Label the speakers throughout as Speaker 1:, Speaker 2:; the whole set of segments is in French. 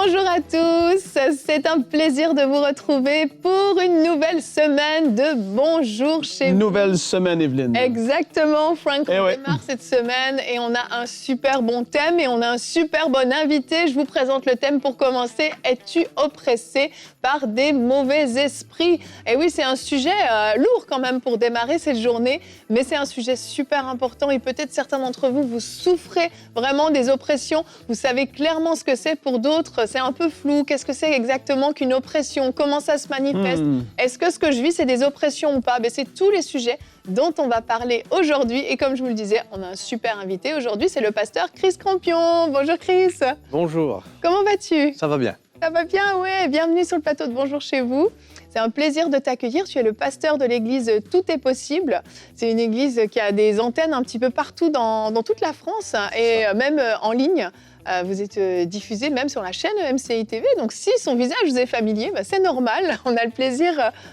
Speaker 1: Bonjour à tous, c'est un plaisir de vous retrouver pour une nouvelle semaine de Bonjour chez vous.
Speaker 2: Nouvelle semaine, Evelyne.
Speaker 1: Exactement, Frank, on
Speaker 2: ouais.
Speaker 1: démarre cette semaine et on a un super bon thème et on a un super bon invité. Je vous présente le thème pour commencer. Es-tu oppressé par des mauvais esprits? Et oui, c'est un sujet lourd quand même pour démarrer cette journée, mais c'est un sujet super important et peut-être certains d'entre vous, vous souffrez vraiment des oppressions. Vous savez clairement ce que c'est. Pour d'autres, c'est un peu flou. Qu'est-ce que c'est exactement qu'une oppression? Comment ça se manifeste? Est-ce que ce que je vis, c'est des oppressions ou pas? C'est tous les sujets dont on va parler aujourd'hui. Et comme je vous le disais, on a un super invité aujourd'hui, c'est le pasteur Chris Campion. Bonjour Chris.
Speaker 3: Bonjour.
Speaker 1: Comment vas-tu?
Speaker 3: Ça va bien.
Speaker 1: Ça va bien, ouais. Bienvenue sur le plateau de Bonjour chez vous. C'est un plaisir de t'accueillir. Tu es le pasteur de l'église Tout est possible. C'est une église qui a des antennes un petit peu partout dans toute la France et même en ligne. Vous êtes diffusé même sur la chaîne MCI TV. Donc si son visage vous est familier, c'est normal. On a le plaisir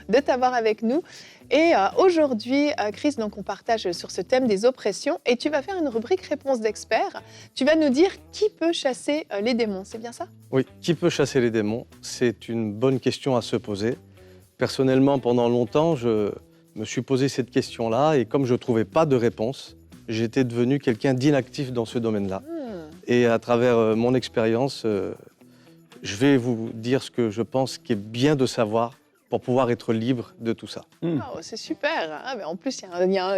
Speaker 1: de t'avoir avec nous. Et aujourd'hui, Chris, donc on partage sur ce thème des oppressions et tu vas faire une rubrique réponse d'experts. Tu vas nous dire qui peut chasser les démons, c'est bien ça?
Speaker 3: Oui, qui peut chasser les démons? C'est une bonne question à se poser. Personnellement, pendant longtemps, je me suis posé cette question-là et comme je ne trouvais pas de réponse, j'étais devenu quelqu'un d'inactif dans ce domaine-là. Et à travers mon expérience, je vais vous dire ce que je pense qu'il est bien de savoir pour pouvoir être libre de tout ça.
Speaker 1: Oh, c'est super. En plus,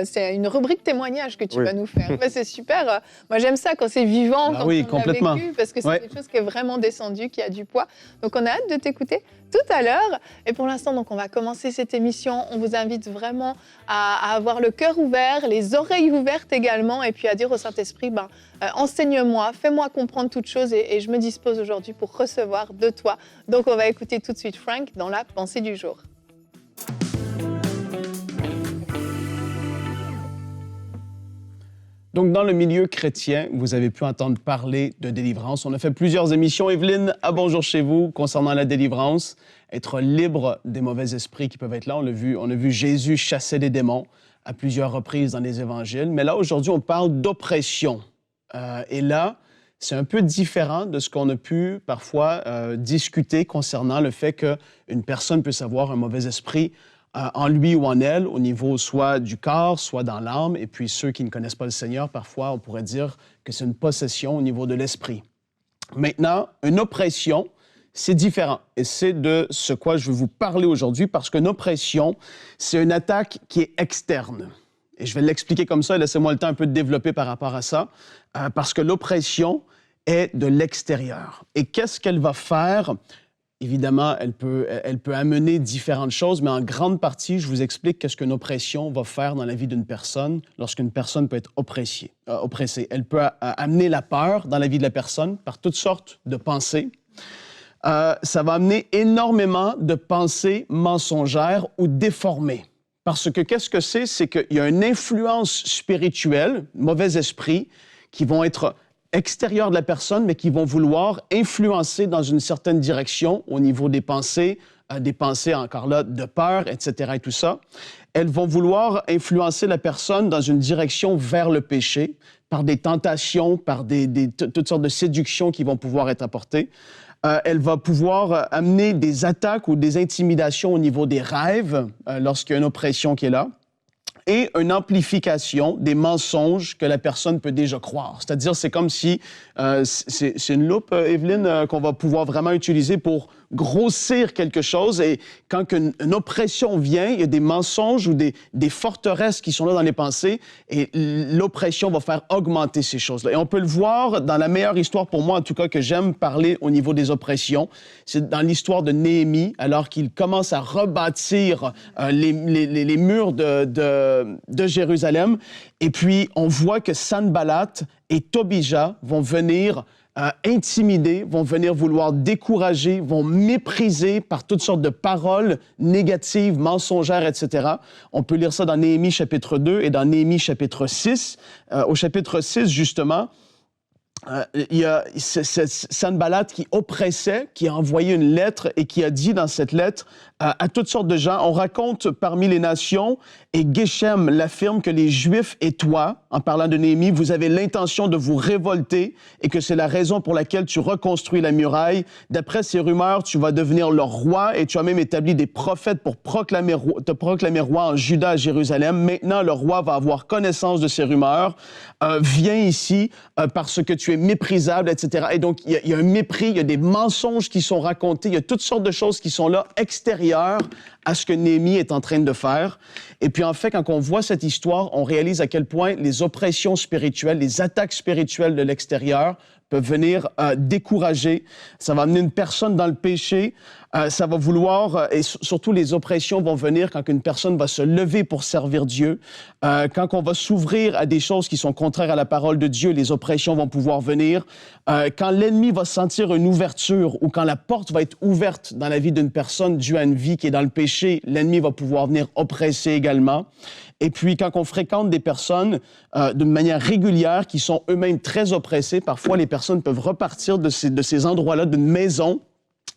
Speaker 1: c'est une rubrique témoignage que tu vas nous faire. C'est super. Moi, j'aime ça quand c'est vivant, quand on
Speaker 2: complètement.
Speaker 1: l'a vécu, parce que c'est quelque chose qui est vraiment descendu, qui a du poids. Donc, on a hâte de t'écouter tout à l'heure. Et pour l'instant, donc, on va commencer cette émission. On vous invite vraiment à avoir le cœur ouvert, les oreilles ouvertes également, et puis à dire au Saint-Esprit, enseigne-moi, fais-moi comprendre toutes choses, et je me dispose aujourd'hui pour recevoir de toi. Donc, on va écouter tout de suite Frank dans la pensée du jour.
Speaker 2: Donc, dans le milieu chrétien, vous avez pu entendre parler de délivrance. On a fait plusieurs émissions, Evelyne, à Bonjour chez vous, concernant la délivrance, être libre des mauvais esprits qui peuvent être là. On a vu Jésus chasser des démons à plusieurs reprises dans les évangiles. Mais là, aujourd'hui, on parle d'oppression. Et là, c'est un peu différent de ce qu'on a pu parfois discuter concernant le fait qu'une personne puisse avoir un mauvais esprit en lui ou en elle, au niveau soit du corps, soit dans l'âme. Et puis ceux qui ne connaissent pas le Seigneur, parfois, on pourrait dire que c'est une possession au niveau de l'esprit. Maintenant, une oppression, c'est différent. Et c'est de ce quoi je veux vous parler aujourd'hui, parce qu'une oppression, c'est une attaque qui est externe. Et je vais l'expliquer comme ça, et laissez-moi le temps un peu de développer par rapport à ça, parce que l'oppression est de l'extérieur. Et qu'est-ce qu'elle va faire? Évidemment, elle peut amener différentes choses, mais en grande partie, je vous explique qu'est-ce qu'une oppression va faire dans la vie d'une personne lorsqu'une personne peut être oppressée. Elle peut amener la peur dans la vie de la personne par toutes sortes de pensées. Ça va amener énormément de pensées mensongères ou déformées. Parce que qu'est-ce que c'est? C'est qu'il y a une influence spirituelle, mauvais esprits, qui vont être extérieurs de la personne, mais qui vont vouloir influencer dans une certaine direction au niveau des pensées encore là de peur, etc. et tout ça. Elles vont vouloir influencer la personne dans une direction vers le péché, par des tentations, par toutes sortes de séductions qui vont pouvoir être apportées. Elle va pouvoir amener des attaques ou des intimidations au niveau des rêves lorsqu'il y a une oppression qui est là. Et une amplification des mensonges que la personne peut déjà croire. C'est-à-dire, c'est comme si... c'est une loupe, Evelyne, qu'on va pouvoir vraiment utiliser pour grossir quelque chose. Et quand une oppression vient, il y a des mensonges ou des forteresses qui sont là dans les pensées, et l'oppression va faire augmenter ces choses-là. Et on peut le voir dans la meilleure histoire, pour moi en tout cas, que j'aime parler au niveau des oppressions. C'est dans l'histoire de Néhémie, alors qu'il commence à rebâtir les murs de Jérusalem. Et puis, on voit que Sanballat et Tobija vont venir intimider, vont venir vouloir décourager, vont mépriser par toutes sortes de paroles négatives, mensongères, etc. On peut lire ça dans Néhémie chapitre 2 et dans Néhémie chapitre 6. Au chapitre 6, justement, il y a Sanballat qui oppressait, qui a envoyé une lettre et qui a dit dans cette lettre à toutes sortes de gens, on raconte parmi les nations, et Geshem l'affirme que les Juifs et toi, en parlant de Néhémie, vous avez l'intention de vous révolter et que c'est la raison pour laquelle tu reconstruis la muraille. D'après ces rumeurs, tu vas devenir leur roi et tu as même établi des prophètes pour te proclamer roi en Juda, à Jérusalem. Maintenant, le roi va avoir connaissance de ces rumeurs. Viens ici parce que tu es méprisable, etc. Et donc, il y a un mépris, il y a des mensonges qui sont racontés, il y a toutes sortes de choses qui sont là, extérieures à ce que Néhémie est en train de faire. Et puis, en fait, quand on voit cette histoire, on réalise à quel point les oppressions spirituelles, les attaques spirituelles de l'extérieur peuvent venir décourager. Ça va amener une personne dans le péché. Ça va vouloir, et surtout les oppressions vont venir quand une personne va se lever pour servir Dieu. Quand on va s'ouvrir à des choses qui sont contraires à la parole de Dieu, les oppressions vont pouvoir venir. Quand l'ennemi va sentir une ouverture ou quand la porte va être ouverte dans la vie d'une personne due à une vie qui est dans le péché, l'ennemi va pouvoir venir oppresser également. Et puis, quand on fréquente des personnes d'une manière régulière qui sont eux-mêmes très oppressées, parfois les personnes peuvent repartir de ces endroits-là, d'une maison,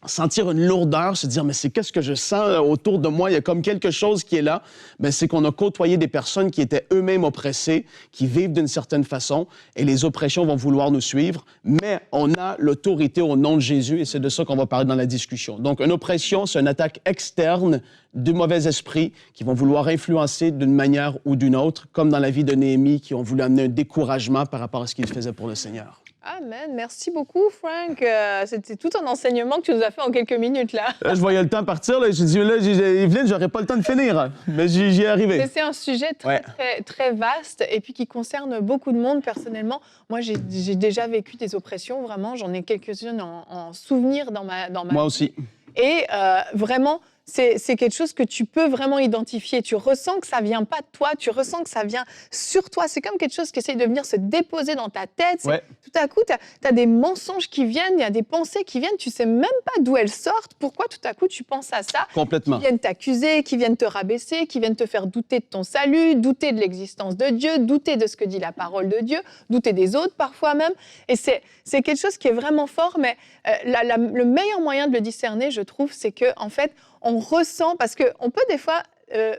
Speaker 2: sentir une lourdeur, se dire, mais c'est qu'est-ce que je sens autour de moi? Il y a comme quelque chose qui est là. Ben, c'est qu'on a côtoyé des personnes qui étaient eux-mêmes oppressées, qui vivent d'une certaine façon, et les oppressions vont vouloir nous suivre. Mais on a l'autorité au nom de Jésus, et c'est de ça qu'on va parler dans la discussion. Donc, une oppression, c'est une attaque externe de mauvais esprits qui vont vouloir influencer d'une manière ou d'une autre, comme dans la vie de Néhémie, qui ont voulu amener un découragement par rapport à ce qu'il faisait pour le Seigneur.
Speaker 1: Amen. Merci beaucoup, Frank. C'était tout un enseignement que tu nous as fait en quelques minutes, là.
Speaker 2: Là, je voyais le temps partir. J'ai dit, Evelyne, j'aurais pas le temps de finir. Mais j'y ai arrivé.
Speaker 1: C'est un sujet très vaste et puis qui concerne beaucoup de monde. Personnellement, moi, j'ai déjà vécu des oppressions, vraiment. J'en ai quelques-unes en souvenir dans ma
Speaker 2: Moi aussi.
Speaker 1: Et vraiment, c'est quelque chose que tu peux vraiment identifier. Tu ressens que ça vient pas de toi, tu ressens que ça vient sur toi. C'est comme quelque chose qui essaye de venir se déposer dans ta tête.
Speaker 2: Ouais.
Speaker 1: Tout à coup, tu as des mensonges qui viennent, il y a des pensées qui viennent, tu sais même pas d'où elles sortent. Pourquoi tout à coup tu penses à ça?
Speaker 2: Complètement.
Speaker 1: Qui viennent t'accuser, qui viennent te rabaisser, qui viennent te faire douter de ton salut, douter de l'existence de Dieu, douter de ce que dit la parole de Dieu, douter des autres parfois même. Et c'est quelque chose qui est vraiment fort, mais le meilleur moyen de le discerner, je trouve, c'est que en fait, on ressent, parce qu'on peut des fois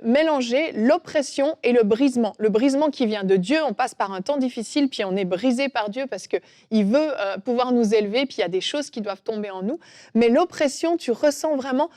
Speaker 1: mélanger l'oppression et le brisement. Le brisement qui vient de Dieu, on passe par un temps difficile, puis on est brisé par Dieu parce qu'il veut pouvoir nous élever, puis il y a des choses qui doivent tomber en nous. Mais l'oppression, tu ressens vraiment,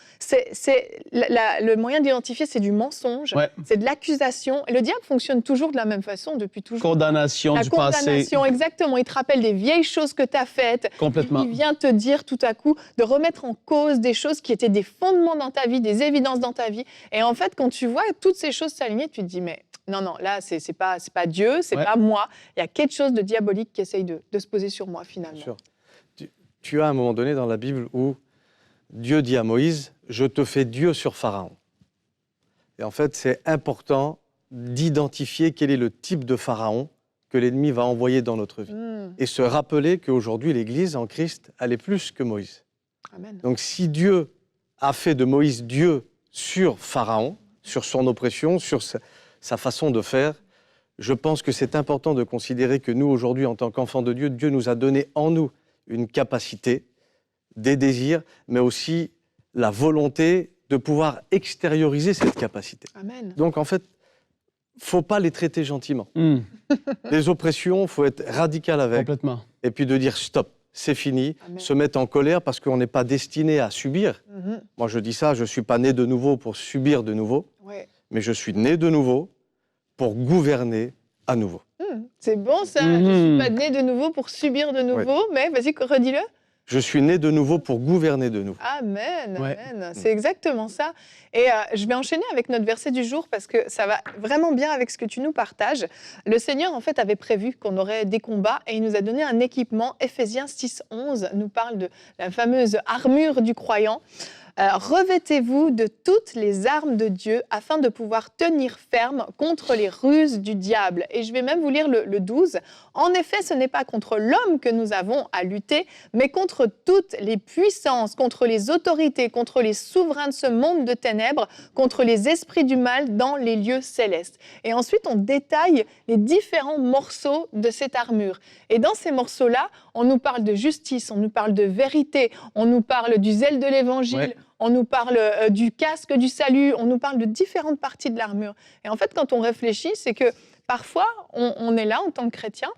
Speaker 1: le moyen d'identifier, c'est du mensonge, c'est de l'accusation. Et le diable fonctionne toujours de la même façon depuis toujours.
Speaker 2: Condamnation du passé.
Speaker 1: La condamnation, exactement. Il te rappelle des vieilles choses que tu as faites.
Speaker 2: Complètement.
Speaker 1: Il vient te dire tout à coup de remettre en cause des choses qui étaient des fondements dans ta vie, des évidences dans ta vie. Et en fait, quand tu vois toutes ces choses s'aligner, tu te dis, mais non, là, c'est pas Dieu, c'est pas moi. Il y a quelque chose de diabolique qui essaye de se poser sur moi, finalement.
Speaker 3: Bien sûr. Tu as à un moment donné dans la Bible où Dieu dit à Moïse, « Je te fais Dieu sur Pharaon ». Et en fait, c'est important d'identifier quel est le type de Pharaon que l'ennemi va envoyer dans notre vie. Et se rappeler qu'aujourd'hui, l'Église en Christ, elle est plus que Moïse.
Speaker 1: Amen.
Speaker 3: Donc si Dieu a fait de Moïse Dieu sur Pharaon, sur son oppression, sur sa façon de faire, je pense que c'est important de considérer que nous, aujourd'hui, en tant qu'enfants de Dieu, Dieu nous a donné en nous une capacité, des désirs, mais aussi la volonté de pouvoir extérioriser cette capacité.
Speaker 1: Amen.
Speaker 3: Donc, en fait, il ne faut pas les traiter gentiment. Les oppressions, il faut être radical avec.
Speaker 2: Complètement.
Speaker 3: Et puis de dire stop, c'est fini,
Speaker 1: Amen.
Speaker 3: Se mettre en colère parce qu'on n'est pas destiné à subir. Moi, je dis ça, je ne suis pas né de nouveau pour subir de nouveau, mais je suis né de nouveau pour gouverner à nouveau.
Speaker 1: C'est bon ça, je ne suis pas né de nouveau pour subir de nouveau, mais vas-y, redis-le.
Speaker 3: Je suis né de nouveau pour gouverner de nouveau.
Speaker 1: Amen, amen. C'est exactement ça. Et je vais enchaîner avec notre verset du jour parce que ça va vraiment bien avec ce que tu nous partages. Le Seigneur, en fait, avait prévu qu'on aurait des combats et il nous a donné un équipement. Éphésiens 6:11 nous parle de la fameuse armure du croyant. Revêtez-vous de toutes les armes de Dieu afin de pouvoir tenir ferme contre les ruses du diable. Et je vais même vous lire le 12. En effet, ce n'est pas contre l'homme que nous avons à lutter, mais contre toutes les puissances, contre les autorités, contre les souverains de ce monde de ténèbres, contre les esprits du mal dans les lieux célestes. Et ensuite, on détaille les différents morceaux de cette armure. Et dans ces morceaux-là, on nous parle de justice, on nous parle de vérité, on nous parle du zèle de l'évangile, on nous parle du casque du salut, on nous parle de différentes parties de l'armure. Et en fait, quand on réfléchit, c'est que parfois, on est là en tant que chrétien,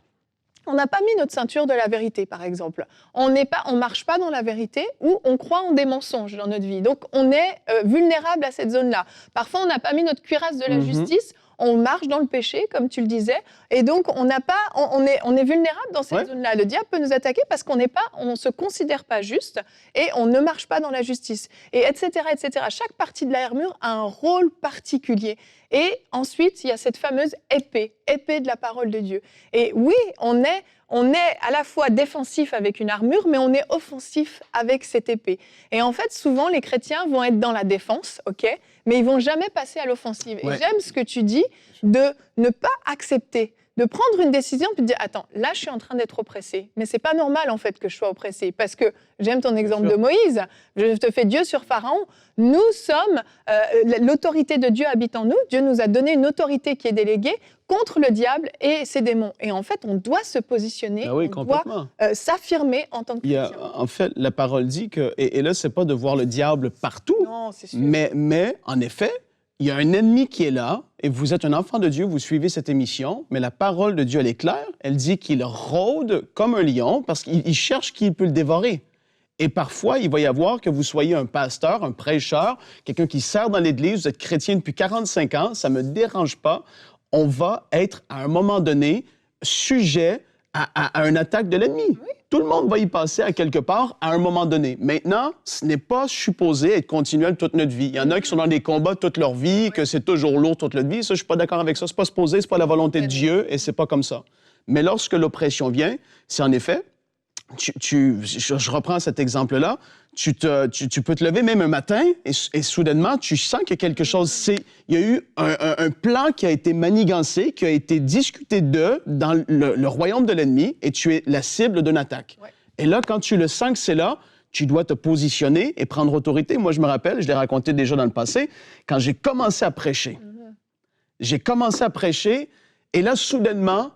Speaker 1: on n'a pas mis notre ceinture de la vérité, par exemple. On marche pas dans la vérité ou on croit en des mensonges dans notre vie. Donc, on est vulnérable à cette zone-là. Parfois, on n'a pas mis notre cuirasse de la justice. On marche dans le péché, comme tu le disais, et donc on est vulnérable dans cette zone-là. Le diable peut nous attaquer parce qu'on se considère pas juste et on ne marche pas dans la justice, et etc., etc. Chaque partie de l'armure a un rôle particulier. Et ensuite, il y a cette fameuse épée de la parole de Dieu. Et oui, on est à la fois défensif avec une armure, mais on est offensif avec cette épée. Et en fait, souvent, les chrétiens vont être dans la défense, ok, mais ils vont jamais passer à l'offensive. Et j'aime ce que tu dis de ne pas accepter, de prendre une décision puis de dire « Attends, là, je suis en train d'être oppressé. Mais c'est pas normal, en fait, que je sois oppressé. Parce que j'aime ton exemple de Moïse. Je te fais Dieu sur Pharaon. Nous sommes, l'autorité de Dieu habite en nous. Dieu nous a donné une autorité qui est déléguée contre le diable et ses démons. Et en fait, on doit se positionner, on doit s'affirmer en tant que chrétien.
Speaker 2: En fait, la parole dit que, et là, c'est pas de voir le diable partout,
Speaker 1: non, c'est sûr.
Speaker 2: Mais en effet, il y a un ennemi qui est là, et vous êtes un enfant de Dieu, vous suivez cette émission, mais la parole de Dieu, elle est claire. Elle dit qu'il rôde comme un lion parce qu'il cherche qui peut le dévorer. Et parfois, il va y avoir que vous soyez un pasteur, un prêcheur, quelqu'un qui sert dans l'Église, vous êtes chrétien depuis 45 ans, ça ne me dérange pas. On va être, à un moment donné, sujet à une attaque de l'ennemi. Oui. Tout le monde va y passer à quelque part à un moment donné. Maintenant, ce n'est pas supposé être continuel toute notre vie. Il y en a qui sont dans des combats toute leur vie, que c'est toujours lourd toute leur vie. Ça, je suis pas d'accord avec ça. C'est pas supposé, c'est pas la volonté de Dieu et c'est pas comme ça. Mais lorsque l'oppression vient, c'est en effet, je reprends cet exemple-là, tu peux te lever même un matin et soudainement, tu sens qu'il y a quelque chose. Il y a eu un plan qui a été manigancé, qui a été discuté dans le royaume de l'ennemi et tu es la cible d'une attaque. Ouais. Et là, quand tu le sens que c'est là, tu dois te positionner et prendre autorité. Moi, je me rappelle, je l'ai raconté déjà dans le passé, quand j'ai commencé à prêcher. J'ai commencé à prêcher et là, soudainement,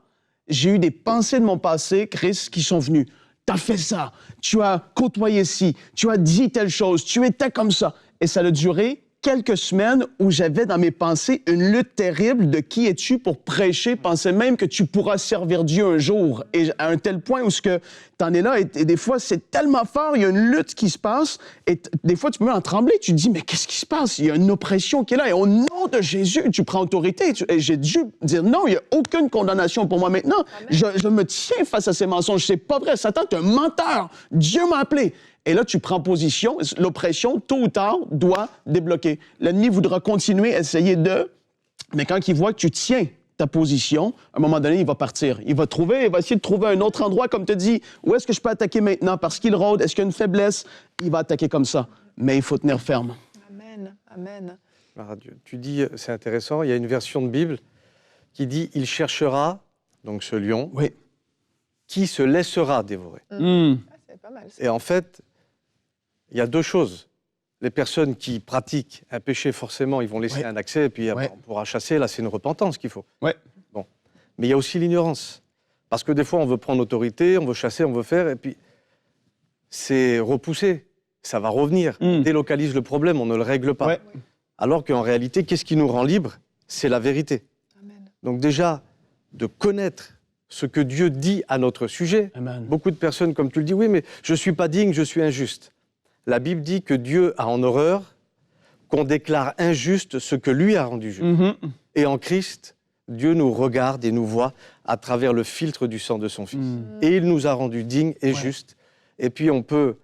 Speaker 2: j'ai eu des pensées de mon passé, Chris, qui sont venues. Tu as fait ça, tu as côtoyé ci, tu as dit telle chose, tu étais comme ça. Et ça a duré quelques semaines où j'avais dans mes pensées une lutte terrible de qui es-tu pour prêcher, penser même que tu pourras servir Dieu un jour. Et à un tel point où tu en es là et des fois, c'est tellement fort, il y a une lutte qui se passe et des fois, tu peux en trembler. Tu te dis, mais qu'est-ce qui se passe? Il y a une oppression qui est là et au nom de Jésus, tu prends autorité. Et j'ai dû dire, non, il n'y a aucune condamnation pour moi maintenant. Je me tiens face à ces mensonges. C'est pas vrai. Satan, tu es un menteur. Dieu m'a appelé. Et là, tu prends position. L'oppression, tôt ou tard, doit débloquer. L'ennemi voudra continuer à essayer mais quand il voit que tu tiens ta position, à un moment donné, il va partir. Il va essayer de trouver un autre endroit, comme tu dis. Où est-ce que je peux attaquer maintenant? Parce qu'il rôde. Est-ce qu'il y a une faiblesse? Il va attaquer comme ça. Mais il faut tenir ferme.
Speaker 1: Amen. Amen.
Speaker 3: Tu dis, c'est intéressant, il y a une version de Bible qui dit « Il cherchera », donc ce lion, qui se laissera dévorer.
Speaker 1: C'est pas mal, ça.
Speaker 3: Et en fait, il y a deux choses. Les personnes qui pratiquent un péché, forcément, ils vont laisser un accès, et puis on pourra chasser. Là, c'est une repentance qu'il faut. Bon. Mais il y a aussi l'ignorance. Parce que des fois, on veut prendre autorité, on veut chasser, on veut faire, et puis c'est repoussé. Ça va revenir. On délocalise le problème, on ne le règle pas. Alors qu'en réalité, qu'est-ce qui nous rend libres? C'est la vérité. Amen. Donc déjà, de connaître ce que Dieu dit à notre sujet. Amen. Beaucoup de personnes, comme tu le dis, oui, mais je ne suis pas digne, je suis injuste. La Bible dit que Dieu a en horreur qu'on déclare injuste ce que lui a rendu juste. Et en Christ, Dieu nous regarde et nous voit à travers le filtre du sang de son Fils. Et il nous a rendus dignes et justes. Et puis on ne peut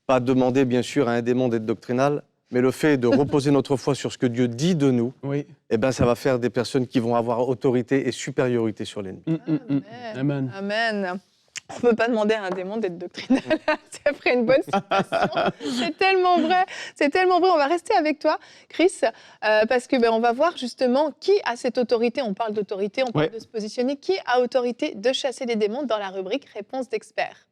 Speaker 3: pas demander, bien sûr, à un démon d'être doctrinal, mais le fait de reposer notre foi sur ce que Dieu dit de nous, eh ben, ça va faire des personnes qui vont avoir autorité et supériorité sur l'ennemi.
Speaker 1: Amen. Amen. On ne peut pas demander à un démon d'être doctrinal. Ça ferait une bonne situation. C'est tellement vrai. C'est tellement vrai. On va rester avec toi, Chris, parce que on va voir justement qui a cette autorité. On parle d'autorité, on parle de se positionner. Qui a autorité de chasser les démons dans la rubrique Réponse d'experts.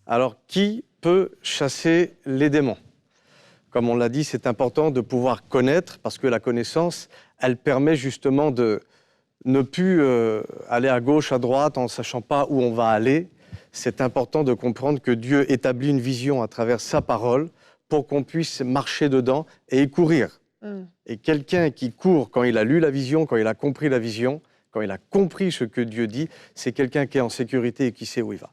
Speaker 3: Alors, qui peut chasser les démons? Comme on l'a dit, c'est important de pouvoir connaître, parce que la connaissance, elle permet justement de ne plus aller à gauche, à droite, en ne sachant pas où on va aller. C'est important de comprendre que Dieu établit une vision à travers sa parole pour qu'on puisse marcher dedans et y courir. Et quelqu'un qui court quand il a lu la vision, quand il a compris la vision, quand il a compris ce que Dieu dit, c'est quelqu'un qui est en sécurité et qui sait où il va.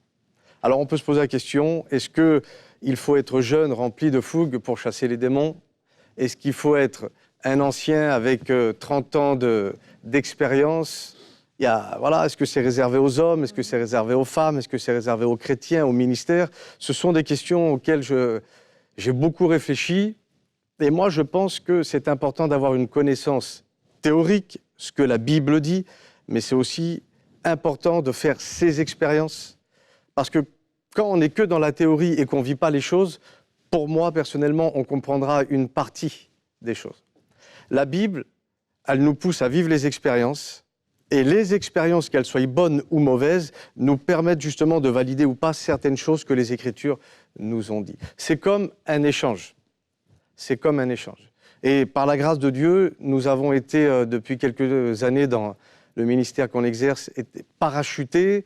Speaker 3: Alors on peut se poser la question, est-ce qu'il faut être jeune, rempli de fougue pour chasser les démons? Est-ce qu'il faut être un ancien avec 30 ans d'expérience? Est-ce que c'est réservé aux hommes? Est-ce que c'est réservé aux femmes? Est-ce que c'est réservé aux chrétiens, aux ministères? Ce sont des questions auxquelles j'ai beaucoup réfléchi. Et moi, je pense que c'est important d'avoir une connaissance théorique, ce que la Bible dit, mais c'est aussi important de faire ses expériences. Parce que quand on n'est que dans la théorie et qu'on ne vit pas les choses, pour moi, personnellement, on comprendra une partie des choses. La Bible, elle nous pousse à vivre les expériences, et les expériences, qu'elles soient bonnes ou mauvaises, nous permettent justement de valider ou pas certaines choses que les Écritures nous ont dit. C'est comme un échange. C'est comme un échange. Et par la grâce de Dieu, nous avons été, depuis quelques années, dans le ministère qu'on exerce, parachutés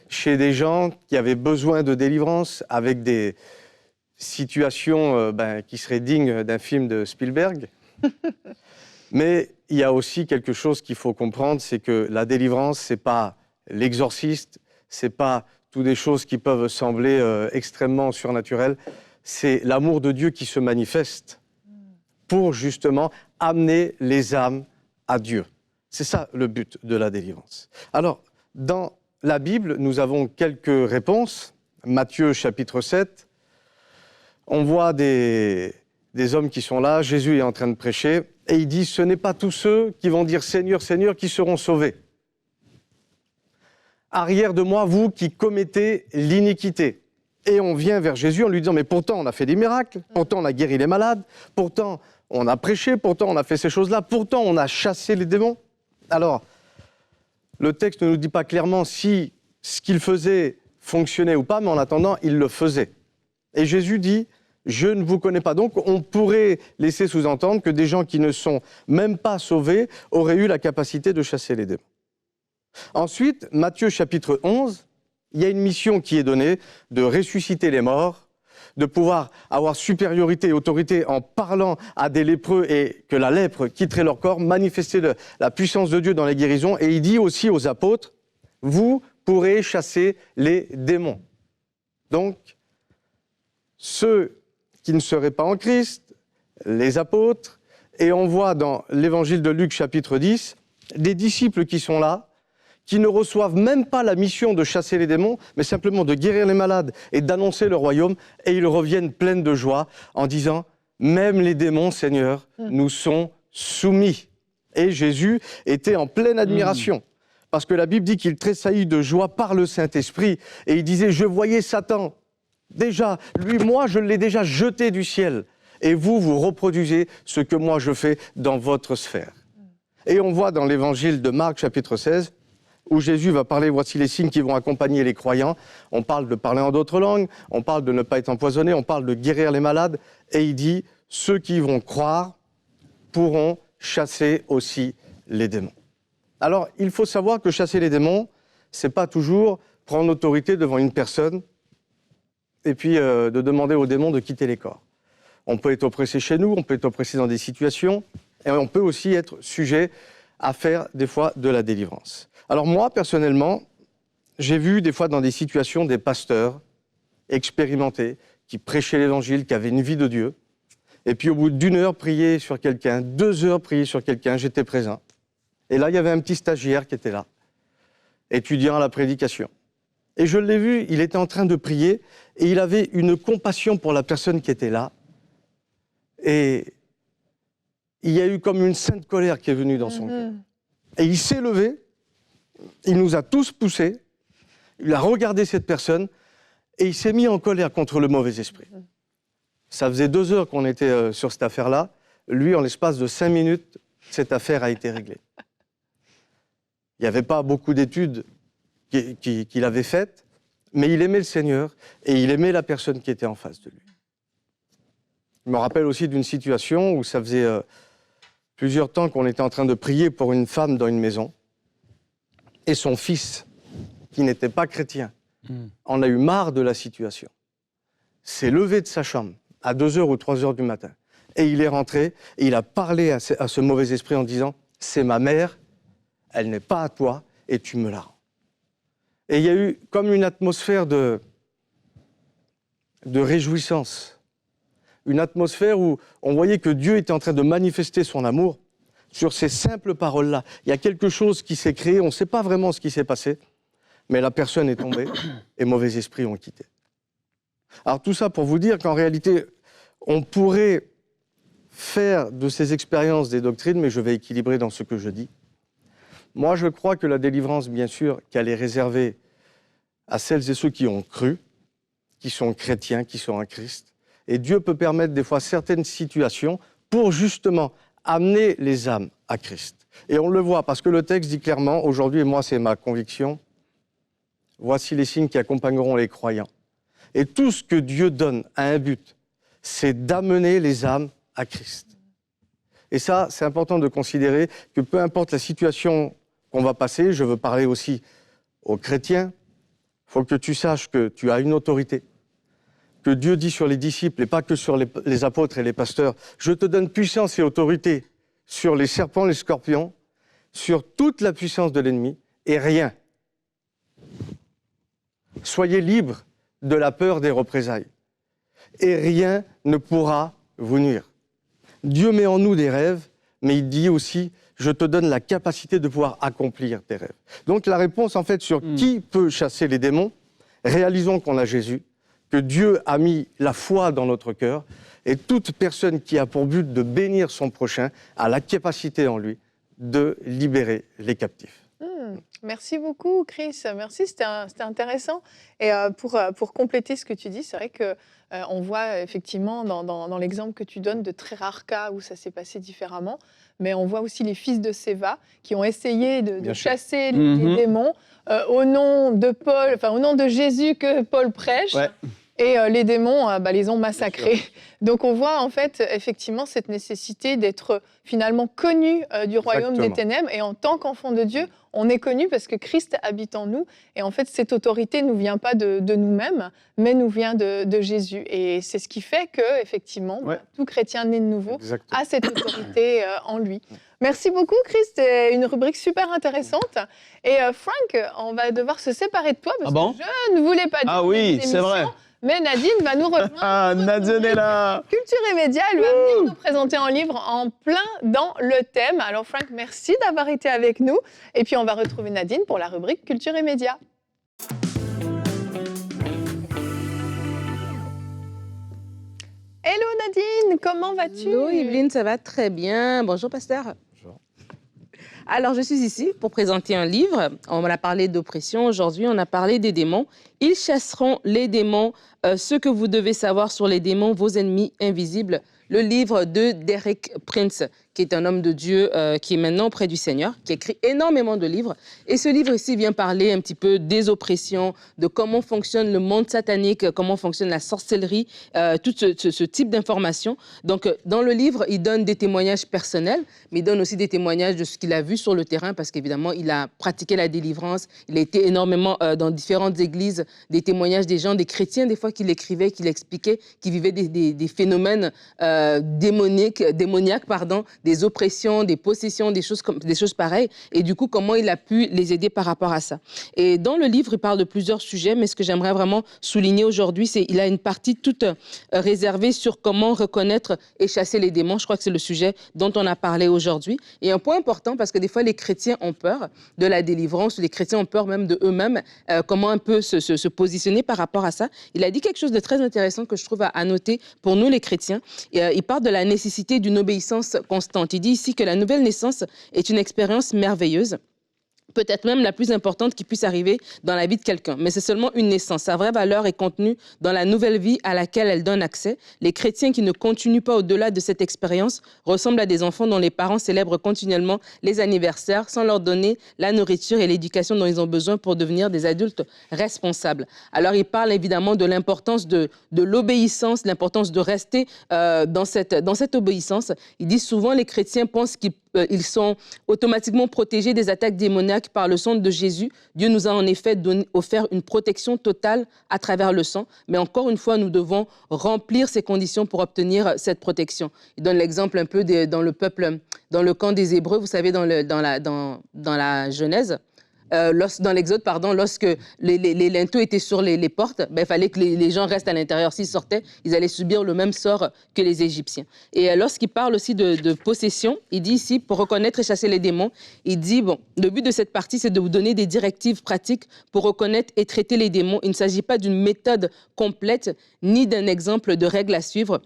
Speaker 3: chez des gens qui avaient besoin de délivrance, avec des situations qui seraient dignes d'un film de Spielberg. Mais il y a aussi quelque chose qu'il faut comprendre, c'est que la délivrance, ce n'est pas l'exorciste, ce n'est pas toutes des choses qui peuvent sembler extrêmement surnaturelles, c'est l'amour de Dieu qui se manifeste pour justement amener les âmes à Dieu. C'est ça le but de la délivrance. Alors, dans la Bible, nous avons quelques réponses. Matthieu chapitre 7, on voit des hommes qui sont là, Jésus est en train de prêcher, et il dit « Ce n'est pas tous ceux qui vont dire « Seigneur, Seigneur » qui seront sauvés. Arrière de moi, vous qui commettez l'iniquité. » Et on vient vers Jésus en lui disant « Mais pourtant, on a fait des miracles, pourtant on a guéri les malades, pourtant on a prêché, pourtant on a fait ces choses-là, pourtant on a chassé les démons. » Alors, le texte ne nous dit pas clairement si ce qu'il faisait fonctionnait ou pas, mais en attendant, il le faisait. Et Jésus dit « Je ne vous connais pas ». Donc, on pourrait laisser sous-entendre que des gens qui ne sont même pas sauvés auraient eu la capacité de chasser les démons. Ensuite, Matthieu chapitre 11, il y a une mission qui est donnée de ressusciter les morts, de pouvoir avoir supériorité et autorité en parlant à des lépreux et que la lèpre quitterait leur corps, manifester la puissance de Dieu dans les guérisons. Et il dit aussi aux apôtres, vous pourrez chasser les démons. Donc, ceux qui ne seraient pas en Christ, les apôtres, et on voit dans l'évangile de Luc chapitre 10, des disciples qui sont là, qui ne reçoivent même pas la mission de chasser les démons, mais simplement de guérir les malades et d'annoncer le royaume, et ils reviennent pleins de joie en disant « Même les démons, Seigneur, nous sont soumis ». Et Jésus était en pleine admiration, parce que la Bible dit qu'il tressaillit de joie par le Saint-Esprit, et il disait « Je voyais Satan, déjà, lui, moi, je l'ai déjà jeté du ciel, et vous, vous reproduisez ce que moi je fais dans votre sphère ». Et on voit dans l'évangile de Marc, chapitre 16, où Jésus va parler, voici les signes qui vont accompagner les croyants. On parle de parler en d'autres langues, on parle de ne pas être empoisonné, on parle de guérir les malades. Et il dit, ceux qui vont croire pourront chasser aussi les démons. Alors, il faut savoir que chasser les démons, c'est pas toujours prendre l'autorité devant une personne et puis de demander aux démons de quitter les corps. On peut être oppressé chez nous, on peut être oppressé dans des situations, et on peut aussi être sujet à faire des fois de la délivrance. Alors moi, personnellement, j'ai vu des fois dans des situations des pasteurs expérimentés qui prêchaient l'évangile, qui avaient une vie de Dieu, et puis au bout d'1 heure prier sur quelqu'un, 2 heures prier sur quelqu'un, j'étais présent. Et là, il y avait un petit stagiaire qui était là, étudiant à la prédication. Et je l'ai vu, il était en train de prier, et il avait une compassion pour la personne qui était là. Et il y a eu comme une sainte colère qui est venue dans son cœur. Et il s'est levé, il nous a tous poussés, il a regardé cette personne, et il s'est mis en colère contre le mauvais esprit. Ça faisait 2 heures qu'on était sur cette affaire-là. Lui, en l'espace de 5 minutes, cette affaire a été réglée. Il n'y avait pas beaucoup d'études qu'il avait faites, mais il aimait le Seigneur, et il aimait la personne qui était en face de lui. Je me rappelle aussi d'une situation où ça faisait plusieurs temps qu'on était en train de prier pour une femme dans une maison, et son fils, qui n'était pas chrétien, en a eu marre de la situation, s'est levé de sa chambre, à 2h ou 3h du matin. Et il est rentré et il a parlé à ce mauvais esprit en disant « c'est ma mère, elle n'est pas à toi et tu me la rends ». Et il y a eu comme une atmosphère de réjouissance, une atmosphère où on voyait que Dieu était en train de manifester son amour sur ces simples paroles-là. Il y a quelque chose qui s'est créé, on ne sait pas vraiment ce qui s'est passé, mais la personne est tombée et mauvais esprits ont quitté. Alors tout ça pour vous dire qu'en réalité, on pourrait faire de ces expériences des doctrines, mais je vais équilibrer dans ce que je dis. Moi, je crois que la délivrance, bien sûr, qu'elle est réservée à celles et ceux qui ont cru, qui sont chrétiens, qui sont en Christ. Et Dieu peut permettre des fois certaines situations pour justement amener les âmes à Christ. Et on le voit parce que le texte dit clairement, aujourd'hui, et moi c'est ma conviction, voici les signes qui accompagneront les croyants. Et tout ce que Dieu donne a un but, c'est d'amener les âmes à Christ. Et ça, c'est important de considérer que peu importe la situation qu'on va passer, je veux parler aussi aux chrétiens, il faut que tu saches que tu as une autorité, que Dieu dit sur les disciples et pas que sur les apôtres et les pasteurs, je te donne puissance et autorité sur les serpents, les scorpions, sur toute la puissance de l'ennemi et rien. Soyez libres de la peur des représailles et rien ne pourra vous nuire. Dieu met en nous des rêves, mais il dit aussi, je te donne la capacité de pouvoir accomplir tes rêves. Donc la réponse en fait sur qui peut chasser les démons, réalisons qu'on a Jésus, que Dieu a mis la foi dans notre cœur, et toute personne qui a pour but de bénir son prochain a la capacité en lui de libérer les captifs.
Speaker 1: Merci beaucoup, Chris. Merci, c'était intéressant. Et pour compléter ce que tu dis, c'est vrai qu'on voit effectivement dans l'exemple que tu donnes de très rares cas où ça s'est passé différemment, mais on voit aussi les fils de Séva qui ont essayé de chasser les démons au nom de Paul, enfin au nom de Jésus que Paul prêche. Ouais. Et les démons les ont massacrés. Donc on voit en fait effectivement cette nécessité d'être finalement connu du royaume des ténèbres. Et en tant qu'enfant de Dieu, on est connu parce que Christ habite en nous. Et en fait, cette autorité ne nous vient pas de nous-mêmes, mais nous vient de Jésus. Et c'est ce qui fait que effectivement, tout chrétien né de nouveau a cette autorité en lui. Merci beaucoup, Chris. C'était une rubrique super intéressante. Et Frank, on va devoir se séparer de toi parce que je ne voulais pas dire.
Speaker 2: Ah oui, c'est vrai.
Speaker 1: Mais Nadine va nous rejoindre.
Speaker 2: Ah, Nadine est là.
Speaker 1: Culture et médias, elle va venir nous présenter un livre en plein dans le thème. Alors Frank, merci d'avoir été avec nous. Et puis on va retrouver Nadine pour la rubrique Culture et médias. Hello Nadine, comment vas-tu?
Speaker 4: Hello Evelyne, ça va très bien. Bonjour pasteur. Bonjour. Alors, je suis ici pour présenter un livre. On a parlé d'oppression. Aujourd'hui, on a parlé des démons. Ils chasseront les démons. Ce que vous devez savoir sur les démons, vos ennemis invisibles. Le livre de Derek Prince, qui est un homme de Dieu qui est maintenant auprès du Seigneur, qui écrit énormément de livres. Et ce livre ici vient parler un petit peu des oppressions, de comment fonctionne le monde satanique, comment fonctionne la sorcellerie, tout ce type d'informations. Donc, dans le livre, il donne des témoignages personnels, mais il donne aussi des témoignages de ce qu'il a vu sur le terrain, parce qu'évidemment, il a pratiqué la délivrance. Il a été énormément dans différentes églises, des témoignages des gens, des chrétiens, des fois, qui l'écrivaient, qui l'expliquaient, qui vivaient des phénomènes démoniaques, des oppressions, des possessions, des choses pareilles. Et du coup, comment il a pu les aider par rapport à ça. Et dans le livre, il parle de plusieurs sujets, mais ce que j'aimerais vraiment souligner aujourd'hui, c'est qu'il a une partie toute réservée sur comment reconnaître et chasser les démons. Je crois que c'est le sujet dont on a parlé aujourd'hui. Et un point important, parce que des fois, les chrétiens ont peur de la délivrance, ou les chrétiens ont peur même de eux-mêmes, comment un peu se positionner par rapport à ça. Il a dit quelque chose de très intéressant que je trouve à noter pour nous, les chrétiens. Il parle de la nécessité d'une obéissance constante. Il dit ici que la nouvelle naissance est une expérience merveilleuse, peut-être même la plus importante qui puisse arriver dans la vie de quelqu'un. Mais c'est seulement une naissance. Sa vraie valeur est contenue dans la nouvelle vie à laquelle elle donne accès. Les chrétiens qui ne continuent pas au-delà de cette expérience ressemblent à des enfants dont les parents célèbrent continuellement les anniversaires sans leur donner la nourriture et l'éducation dont ils ont besoin pour devenir des adultes responsables. Alors, il parle évidemment de l'importance de l'obéissance, l'importance de rester dans cette obéissance. Il dit souvent les chrétiens pensent qu'ils ils sont automatiquement protégés des attaques démoniaques par le sang de Jésus. Dieu nous a en effet offert une protection totale à travers le sang. Mais encore une fois, nous devons remplir ces conditions pour obtenir cette protection. Il donne l'exemple un peu dans le peuple, dans le camp des Hébreux, vous savez, dans la Genèse. Dans l'Exode, lorsque les linteaux étaient sur les portes, il fallait que les gens restent à l'intérieur. S'ils sortaient, ils allaient subir le même sort que les Égyptiens. Et lorsqu'il parle aussi de possession, il dit ici, pour reconnaître et chasser les démons, il dit, le but de cette partie, c'est de vous donner des directives pratiques pour reconnaître et traiter les démons. Il ne s'agit pas d'une méthode complète, ni d'un exemple de règles à suivre.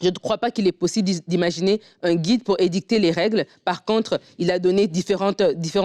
Speaker 4: Je ne crois pas qu'il est possible d'imaginer un guide pour édicter les règles. Par contre, il a donné différentes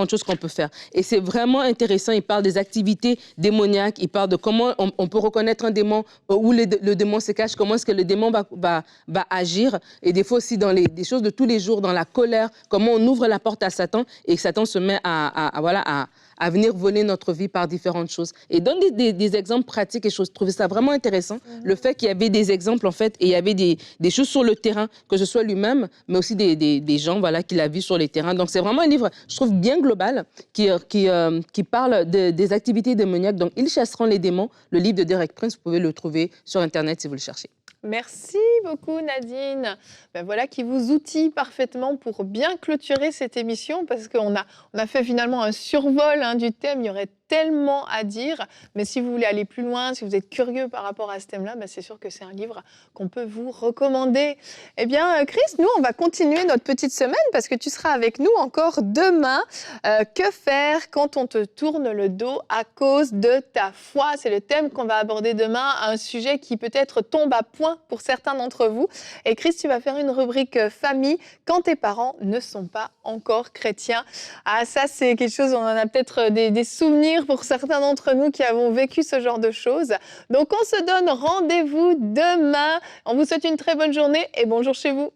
Speaker 4: choses qu'on peut faire. Et c'est vraiment intéressant. Il parle des activités démoniaques. Il parle de comment on peut reconnaître un démon, où le démon se cache, comment est-ce que le démon va agir. Et des fois aussi dans des choses de tous les jours, dans la colère, comment on ouvre la porte à Satan et que Satan se met à venir voler notre vie par différentes choses. Et donne des exemples pratiques et choses. Je trouvais ça vraiment intéressant. Le fait qu'il y avait des exemples, en fait, et il y avait des choses sur le terrain, que ce soit lui-même, mais aussi des gens qu'il a vus sur les terrains. Donc, c'est vraiment un livre, je trouve, bien global, qui parle des activités démoniaques. Donc, Ils chasseront les démons, le livre de Derek Prince, vous pouvez le trouver sur Internet si vous le cherchez.
Speaker 1: Merci beaucoup Nadine. Voilà qui vous outille parfaitement pour bien clôturer cette émission parce qu'on a fait finalement un survol du thème. Il y aurait tellement à dire, mais si vous voulez aller plus loin, si vous êtes curieux par rapport à ce thème-là, c'est sûr que c'est un livre qu'on peut vous recommander. Eh bien, Chris, nous, on va continuer notre petite semaine parce que tu seras avec nous encore demain. Que faire quand on te tourne le dos à cause de ta foi? C'est le thème qu'on va aborder demain, un sujet qui peut-être tombe à point pour certains d'entre vous. Et Chris, tu vas faire une rubrique famille quand tes parents ne sont pas encore chrétiens. Ah, ça, c'est quelque chose, on en a peut-être des souvenirs pour certains d'entre nous qui avons vécu ce genre de choses. Donc, on se donne rendez-vous demain. On vous souhaite une très bonne journée et bonjour chez vous.